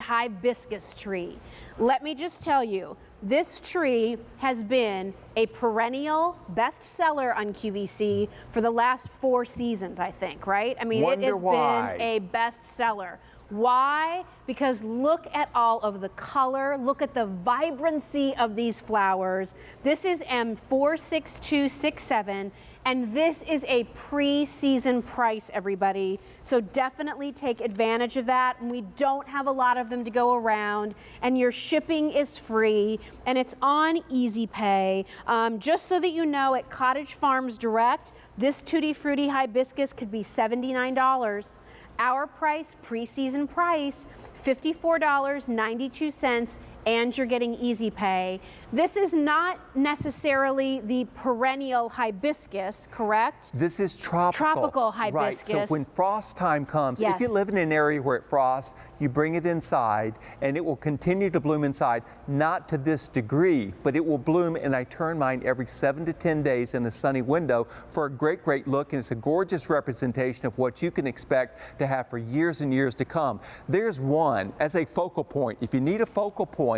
hibiscus tree. Let me just tell you, this tree has been a perennial bestseller on QVC for the last 4 seasons, I think, right? I mean, it has been a bestseller. Why? Because look at all of the color, look at the vibrancy of these flowers. This is M46267, and this is a pre-season price, everybody. So definitely take advantage of that. And we don't have a lot of them to go around, and your shipping is free, and it's on Easy Pay. Just so that you know, at Cottage Farms Direct, this Tutti Frutti Hibiscus could be $79. Our price, pre-season price, $54.92, and you're getting Easy Pay. This is not necessarily the perennial hibiscus, correct? This is tropical. Tropical hibiscus. Right, so when frost time comes, if you live in an area where it frosts, you bring it inside and it will continue to bloom inside, not to this degree, but it will bloom, and I turn mine every 7 to 10 days in a sunny window for a great, great look, and it's a gorgeous representation of what you can expect to have for years and years to come. There's one as a focal point. If you need a focal point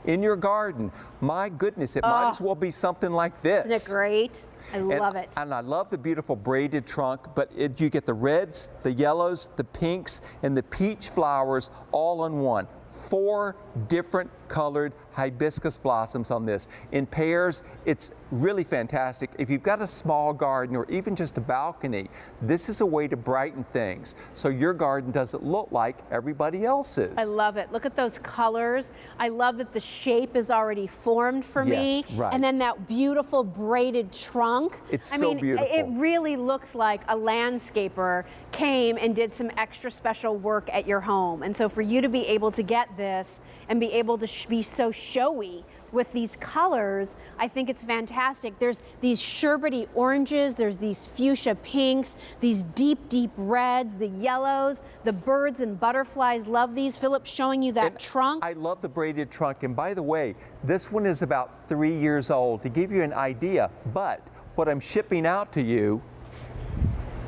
in your garden, my goodness, it might as well be something like this. Isn't it great? I love it. And I love the beautiful braided trunk, but you get the reds, the yellows, the pinks, and the peach flowers all in one. 4 different colored hibiscus blossoms on this. In pairs, it's really fantastic. If you've got a small garden or even just a balcony, this is a way to brighten things so your garden doesn't look like everybody else's. I love it. Look at those colors. I love that the shape is already formed for me. Right. And then that beautiful braided trunk. It's so beautiful. It really looks like a landscaper came and did some extra special work at your home. And so for you to be able to get this and be able to be so showy with these colors, I think it's fantastic. There's these sherbety oranges, there's these fuchsia pinks, these deep, deep reds, the yellows, the birds and butterflies love these. Philip's showing you that trunk. I love the braided trunk, and by the way, this one is about 3 years old, to give you an idea, but what I'm shipping out to you,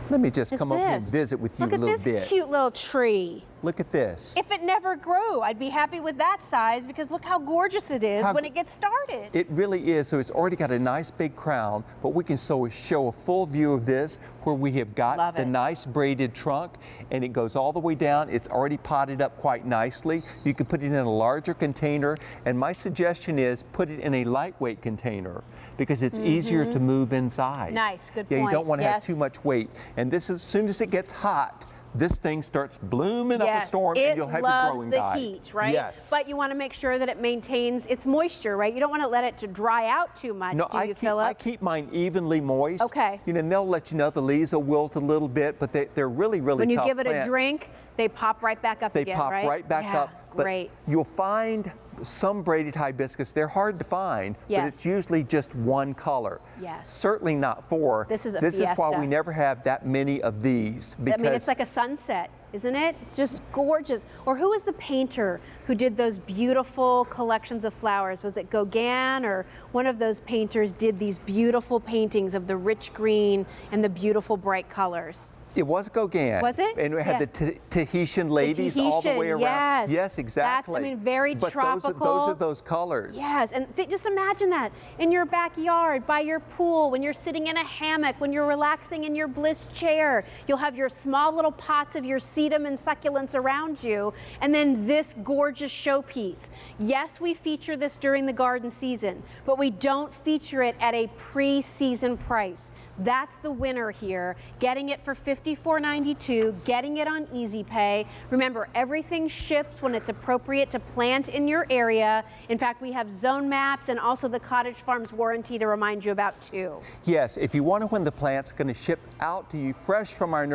let me just come over here and visit with you a little bit. Look at this cute little tree. Look at this. If it never grew, I'd be happy with that size, because look how gorgeous it is when it gets started. It really is. So it's already got a nice big crown, but we can show a full view of this where we have got the nice braided trunk, and it goes all the way down. It's already potted up quite nicely. You can put it in a larger container, and my suggestion is put it in a lightweight container because it's easier to move inside. Nice, good point. Yeah, you don't want to have too much weight. And this, as soon as it gets hot, this thing starts blooming up a storm, and you'll have your growing guide. It loves the heat, right? Yes. But you want to make sure that it maintains its moisture, right? You don't want to let it to dry out too much, do you, Philip? I keep mine evenly moist. Okay. You know, and they'll let you know the leaves will wilt a little bit, but they're really, really tough When you give it plants. a drink, they pop right back up again, right? They pop right back up. But great. You'll find some braided hibiscus, they're hard to find, but it's usually just one color. Yes. Certainly not 4. This is a This fiesta. is why we never have that many of these. Because I mean, it's like a sunset, isn't it? It's just gorgeous. Or who was the painter who did those beautiful collections of flowers? Was it Gauguin, or one of those painters did these beautiful paintings of the rich green and the beautiful bright colors? It was Gauguin. Was it? And it had the Tahitian ladies all the way around. Yes. Yes, exactly. That's, I mean, very tropical. But those are those colors. Yes, and just imagine that in your backyard, by your pool, when you're sitting in a hammock, when you're relaxing in your bliss chair. You'll have your small little pots of your sedum and succulents around you, and then this gorgeous showpiece. Yes, we feature this during the garden season, but we don't feature it at a pre-season price. That's the winner here. Getting it for $54.92, getting it on Easy Pay. Remember, everything ships when it's appropriate to plant in your area. In fact, we have zone maps and also the Cottage Farms warranty to remind you about too. Yes, if you want to know when the plant's going to ship out to you fresh from our nursery,